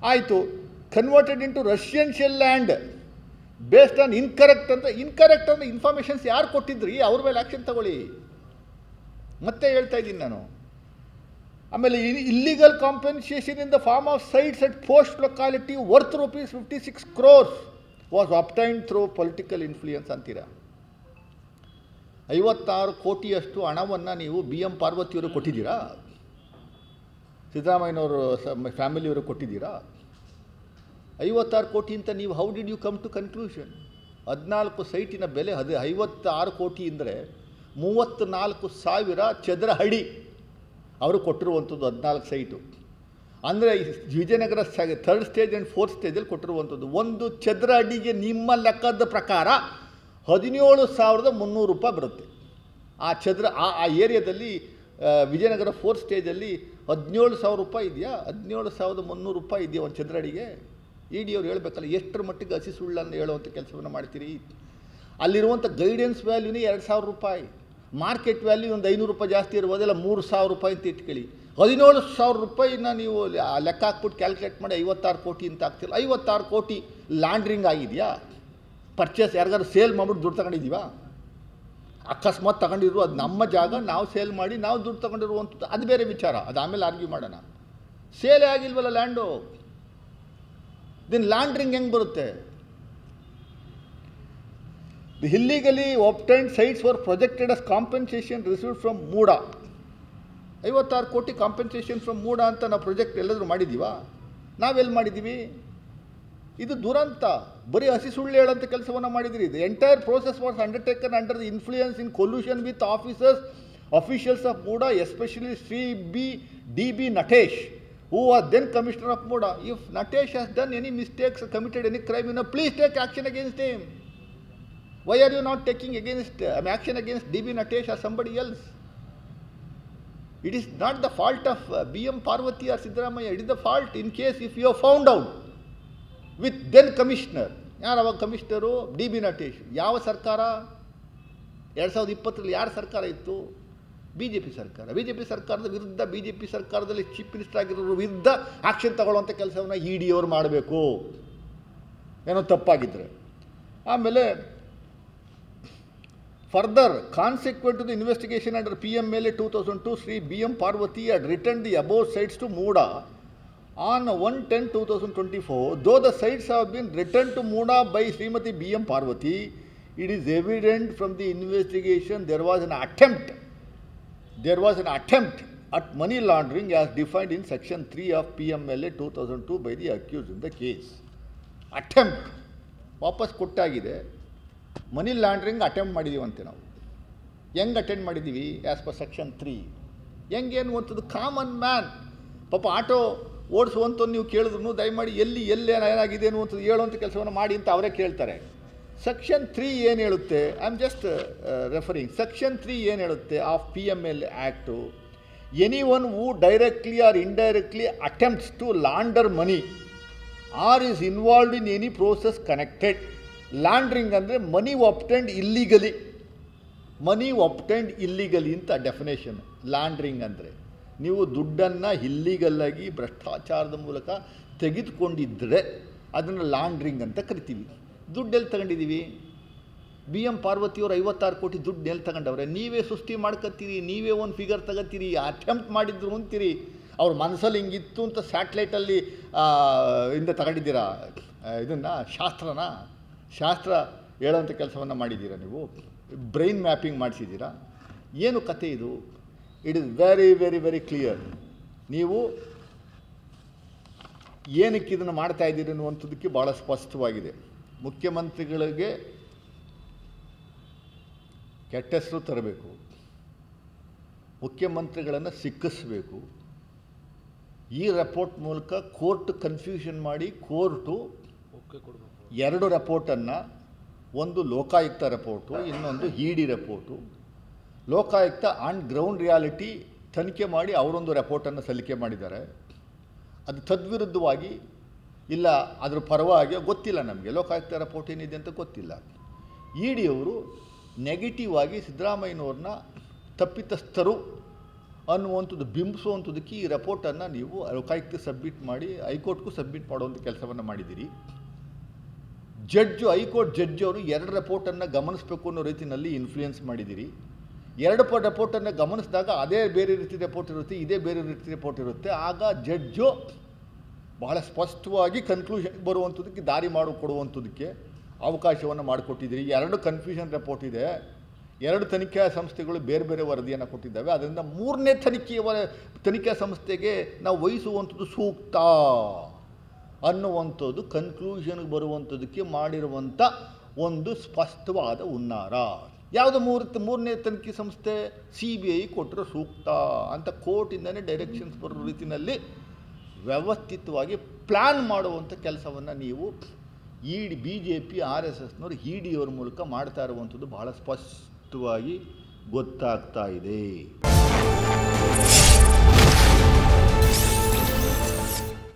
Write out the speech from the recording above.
ಆಯಿತು, converted into Russian shell land based on incorrect ಅಂದರೆ informations ಯಾರು ಕೊಟ್ಟಿದ್ರಿ ಅವ್ರ ಮೇಲೆ ಆ್ಯಕ್ಷನ್ ತಗೊಳ್ಳಿ. ಮತ್ತೆ ಹೇಳ್ತಾ ಇದ್ದೀನಿ ನಾನು. ಆಮೇಲೆ illegal compensation in the form of sites at posh locality worth ₹56 crores was obtained through political influence ಅಂತೀರಾ. 56 ಕೋಟಿಯಷ್ಟು ಹಣವನ್ನು ನೀವು BM ಪಾರ್ವತಿಯವರು ಕೊಟ್ಟಿದ್ದೀರಾ? ಸಿದ್ದರಾಮಯ್ಯನವರು ಫ್ಯಾಮಿಲಿಯವರು ಕೊಟ್ಟಿದ್ದೀರಾ? 56 ಕೋಟಿ ಅಂತ ನೀವು how did you come to conclusion? 14 ಸೈಟಿನ ಬೆಲೆ 56 ಕೋಟಿ ಅಂದರೆ 34,000 ಚದರ ಅಡಿ ಅವರು ಕೊಟ್ಟಿರುವಂಥದ್ದು 14 ಸೈಟು. ಅಂದರೆ Vijayanagara 3rd stage and 4th ಸ್ಟೇಜಲ್ಲಿ ಕೊಟ್ಟಿರುವಂಥದ್ದು. ಒಂದು ಚದರ ಅಡಿಗೆ ನಿಮ್ಮ ಲೆಕ್ಕದ ಪ್ರಕಾರ ₹17,300 ಬರುತ್ತೆ. ಆ ಚದರ ಆ ಏರಿಯಾದಲ್ಲಿ ವಿಜಯನಗರ 4th ಸ್ಟೇಜಲ್ಲಿ ₹17,000 ಇದೆಯಾ? ₹17,300 ಇದೆಯಾ ಒಂದು ಚದರ ಅಡಿಗೆ? ಇಡಿ ಅವ್ರು ಹೇಳಬೇಕಲ್ಲ ಎಷ್ಟರ ಮಟ್ಟಿಗೆ ಹಸಿ ಸುಳ್ಳನ್ನು ಹೇಳುವಂಥ ಕೆಲಸವನ್ನು ಮಾಡ್ತೀರಿ. ಅಲ್ಲಿರುವಂಥ ಗೈಡೆನ್ಸ್ ವ್ಯಾಲ್ಯೂನೇ ₹2,000, ಮಾರ್ಕೆಟ್ ವ್ಯಾಲ್ಯೂ ಒಂದು ₹500 ಜಾಸ್ತಿ ಇರ್ಬೋದೆಲ್ಲ ₹3,000 ಅಂತ ಇಟ್ಕೊಳ್ಳಿ. ₹17,000 ನೀವು ಲೆಕ್ಕ ಹಾಕ್ಬಿಟ್ಟು ಕ್ಯಾಲ್ಕುಲೇಟ್ ಮಾಡಿ 56 ಕೋಟಿ ಅಂತ ಆಗ್ತಿಲ್ಲ. 56 ಕೋಟಿ ಲ್ಯಾಂಡ್ರಿಂಗ್ ಆಗಿದೆಯಾ? ಪರ್ಚೇಸ್ ಯಾರಿಗಾರು ಸೇಲ್ ಮಾಡಿಬಿಟ್ಟು ದುಡ್ಡು ತಗೊಂಡಿದ್ದೀವಾ? ಅಕಸ್ಮಾತ್ ತಗೊಂಡಿದ್ರು ಅದು ನಮ್ಮ ಜಾಗ, ನಾವು ಸೇಲ್ ಮಾಡಿ ನಾವು ದುಡ್ಡು ತಗೊಂಡಿರುವಂಥದ್ದು ಅದು ಬೇರೆ ವಿಚಾರ, ಅದು ಆಮೇಲೆ ಆರ್ಗ್ಯೂ ಮಾಡೋಣ. ಸೇಲೇ ಆಗಿಲ್ವಲ್ಲ ಲ್ಯಾಂಡು, ದಿನ ಲ್ಯಾಂಡ್ರಿಂಗ್ ಹೆಂಗೆ ಬರುತ್ತೆ? The illegally obtained sites were projected as compensation received from MUDA. 56 ಕೋಟಿ ಕಾಂಪೆನ್ಸೇಷನ್ ಫ್ರಮ್ ಮೂಡಾ ಅಂತ ನಾವು ಪ್ರೊಜೆಕ್ಟ್ ಎಲ್ಲಾದರೂ ಮಾಡಿದ್ದೀವಾ? ನಾವೆಲ್ಲಿ ಮಾಡಿದ್ದೀವಿ? ಇದು ದುರಂತ. ಬರೀ ಹಸಿ ಸುಳ್ಳು ಹೇಳೋಂಥ ಕೆಲಸವನ್ನು ಮಾಡಿದಿರಿ. The entire process was undertaken under the influence in collusion with officials of MUDA, especially Shri D.B. Natesh, who was then commissioner of Muda. If Natesh has done any mistakes or committed any crime, please take action against him. Why are you not taking action against D.B. Natesh or somebody else? It is not the fault of BM Parvati or Siddaramaiah. It is the fault in case if you have found out with then commissioner. ಯಾರವ commissioner? D.B. Natesh. ಯಾವ ಸರ್ಕಾರ? 2020 ಯಾರ ಸರ್ಕಾರ ಇತ್ತು? BJP ಸರ್ಕಾರ. BJP ಸರ್ಕಾರದ ವಿರುದ್ಧ, BJP ಸರ್ಕಾರದಲ್ಲಿ ಚೀಫ್ ಮಿನಿಸ್ಟರ್ ಆಗಿರೋರ ವಿರುದ್ಧ ಆಕ್ಷನ್ ತಗೊಳ್ಳುವಂಥ ಕೆಲಸವನ್ನು ಇಡಿ ಅವರು ಮಾಡಬೇಕು, ಏನೋ ತಪ್ಪಾಗಿದ್ದರೆ. ಆಮೇಲೆ further, consequent to the investigation under PMLA 2002, Sri BM Parvati had returned the above sites to Muda on 1/10/2024. Though the sites have been returned to Muda by Srimati BM Parvati, it is evident from the investigation there was an attempt at money laundering as defined in section 3 of PMLA 2002 by the accused in the case. Attempt ವಾಪಸ್ ಕೊಟ್ಟಾಗಿದೆ. Money laundering attempt ಮಾಡಿದ್ದೀವಂತೆ ನಾವು. ಹೆಂಗೆ attend ಮಾಡಿದ್ದೀವಿ? As per section 3. ಹೆಂಗೆ ಅನ್ನುವಂಥದ್ದು common man ಪಾಪ auto ಓಡಿಸುವಂಥದ್ದು ನೀವು ಕೇಳಿದ್ರು ದಯಮಾಡಿ ಏನಾಗಿದೆ ಅನ್ನುವಂಥದ್ದು ಹೇಳುವಂಥ ಕೆಲಸವನ್ನು ಮಾಡಿ ಅಂತ ಅವರೇ ಕೇಳ್ತಾರೆ. ಸೆಕ್ಷನ್ 3 ಏನು ಹೇಳುತ್ತೆ? I am just referring. Section 3 ಏನು ಹೇಳುತ್ತೆ of PMLA act? Anyone who directly or indirectly attempts to launder money or is involved in any process connected. Laundering ಅಂದರೆ ಮನಿ ಒಬ್ಟೈನ್ಡ್ ಇಲ್ಲಿಗಲಿ ಅಂತ ಡೆಫಿನೇಷನ್. ಲಾಂಡ್ರಿಂಗ್ ಅಂದರೆ ನೀವು ದುಡ್ಡನ್ನು ಇಲ್ಲಿಗಲ್ಲಾಗಿ ಭ್ರಷ್ಟಾಚಾರದ ಮೂಲಕ ತೆಗೆದುಕೊಂಡಿದ್ದರೆ ಅದನ್ನು ಲಾಂಡ್ರಿಂಗ್ ಅಂತ ಕರಿತೀವಿ. ದುಡ್ಡು ಎಲ್ಲಿ ತಗೊಂಡಿದ್ದೀವಿ? BM ಪಾರ್ವತಿಯವರು 56 ಕೋಟಿ ದುಡ್ಡು ಎಲ್ಲಿ ತಗೊಂಡವ್ರೆ? ನೀವೇ ಸೃಷ್ಟಿ ಮಾಡ್ಕೊತೀರಿ, ನೀವೇ ಒಂದು ಫಿಗರ್ ತಗೋತೀರಿ, ಅಟೆಂಪ್ಟ್ ಮಾಡಿದ್ರು ಅಂತೀರಿ. ಅವ್ರ ಮನಸ್ಸಲ್ಲಿ ಹಿಂಗಿತ್ತು ಅಂತ ಸ್ಯಾಟ್ಲೈಟಲ್ಲಿ ಇಂದ ತಗೊಂಡಿದ್ದೀರಾ ಇದನ್ನು? ಶಾಸ್ತ್ರ ಹೇಳೋಂಥ ಕೆಲಸವನ್ನು ಮಾಡಿದ್ದೀರಾ ನೀವು? ಬ್ರೈನ್ ಮ್ಯಾಪಿಂಗ್ ಮಾಡಿಸಿದ್ದೀರಾ? ಏನು ಕತೆ ಇದು? It is very very very clear. ನೀವು ಏನಕ್ಕೆ ಇದನ್ನು ಮಾಡ್ತಾ ಇದ್ದೀರಿ ಅನ್ನುವಂಥದ್ದಕ್ಕೆ ಭಾಳ ಸ್ಪಷ್ಟವಾಗಿದೆ. ಮುಖ್ಯಮಂತ್ರಿಗಳಿಗೆ ಕೆಟ್ಟ ಹೆಸರು ತರಬೇಕು, ಮುಖ್ಯಮಂತ್ರಿಗಳನ್ನು ಸಿಕ್ಕಿಸಬೇಕು. ಈ ರಿಪೋರ್ಟ್ ಮೂಲಕ ಕೋರ್ಟ್ ಕನ್ಫ್ಯೂಷನ್ ಮಾಡಿ ಕೋರ್ಟು 2 ರಿಪೋರ್ಟನ್ನು, ಒಂದು ಲೋಕಾಯುಕ್ತ ರಿಪೋರ್ಟು, ಇನ್ನೊಂದು ED report. Lokayukta on ground reality ತನಿಖೆ ಮಾಡಿ ಅವರೊಂದು ರಿಪೋರ್ಟನ್ನು ಸಲ್ಲಿಕೆ ಮಾಡಿದ್ದಾರೆ. ಅದು ತದ್ವಿರುದ್ಧವಾಗಿ ಇಲ್ಲ ಅದರ ಪರವಾಗಿ ಗೊತ್ತಿಲ್ಲ ನಮಗೆ. ಲೋಕಾಯುಕ್ತ ರಿಪೋರ್ಟ್ ಏನಿದೆ ಅಂತ ಗೊತ್ತಿಲ್ಲ. ಇಡಿ ಅವರು ನೆಗೆಟಿವ್ ಆಗಿ ಸಿದ್ದರಾಮಯ್ಯನವ್ರನ್ನ ತಪ್ಪಿತಸ್ಥರು ಅನ್ನುವಂಥದ್ದು ಬಿಂಬಿಸುವಂಥದ್ದಕ್ಕೆ ಈ ರಿಪೋರ್ಟನ್ನು ನೀವು ಲೋಕಾಯುಕ್ತ ಸಬ್ಮಿಟ್ ಮಾಡಿ ಹೈಕೋರ್ಟ್ಗೂ ಸಬ್ಮಿಟ್ ಮಾಡುವಂಥ ಕೆಲಸವನ್ನು ಮಾಡಿದ್ದೀರಿ. ಹೈಕೋರ್ಟ್ ಜಡ್ಜ್ ಅವರು 2 ರಿಪೋರ್ಟನ್ನು ಗಮನಿಸಬೇಕು ಅನ್ನೋ ರೀತಿಯಲ್ಲಿ ಇನ್ಫ್ಲೂಯೆನ್ಸ್ ಮಾಡಿದ್ದೀರಿ. 2 ರಿಪೋರ್ಟನ್ನು ಗಮನಿಸಿದಾಗ ಅದೇ ಬೇರೆ ರೀತಿ ರಿಪೋರ್ಟ್ ಇರುತ್ತೆ, ಇದೇ ಬೇರೆ ರೀತಿ ರಿಪೋರ್ಟ್ ಇರುತ್ತೆ. ಆಗ ಜಡ್ಜು ಬಹಳ ಸ್ಪಷ್ಟವಾಗಿ ಕನ್ಕ್ಲೂಷನ್ ಬರುವಂಥದ್ದಕ್ಕೆ ದಾರಿ ಮಾಡಿಕೊಡುವಂಥದ್ದಕ್ಕೆ ಅವಕಾಶವನ್ನು ಮಾಡಿಕೊಟ್ಟಿದ್ದೀರಿ. 2 ಕನ್ಫ್ಯೂಷನ್ ರಿಪೋರ್ಟ್ ಇದೆ, 2 ತನಿಖಾ ಸಂಸ್ಥೆಗಳು ಬೇರೆ ಬೇರೆ ವರದಿಯನ್ನು ಕೊಟ್ಟಿದ್ದಾವೆ. ಅದರಿಂದ 3ನೇ ತನಿಖಾ ಸಂಸ್ಥೆಗೆ ನಾವು ವಹಿಸುವಂಥದ್ದು ಸೂಕ್ತ ಅನ್ನುವಂಥದ್ದು ಕನ್ಕ್ಲೂಷನ್ಗೆ ಬರುವಂಥದ್ದಕ್ಕೆ ಮಾಡಿರುವಂಥ ಒಂದು ಸ್ಪಷ್ಟವಾದ ಹುನ್ನಾರ. ಯಾವುದು 3ನೇ ತನಿಖೆ ಸಂಸ್ಥೆ? CBI ಕೊಟ್ಟರೆ ಸೂಕ್ತ ಅಂತ ಕೋರ್ಟಿಂದನೇ ಡೈರೆಕ್ಷನ್ಸ್ ಬರೋ ರೀತಿಯಲ್ಲಿ ವ್ಯವಸ್ಥಿತವಾಗಿ ಪ್ಲ್ಯಾನ್ ಮಾಡುವಂಥ ಕೆಲಸವನ್ನು ನೀವು BJP RSSನವರು EDಯವ್ರ ಮೂಲಕ ಮಾಡ್ತಾ ಇರುವಂಥದ್ದು ಬಹಳ ಸ್ಪಷ್ಟವಾಗಿ ಗೊತ್ತಾಗ್ತಾ ಇದೆ.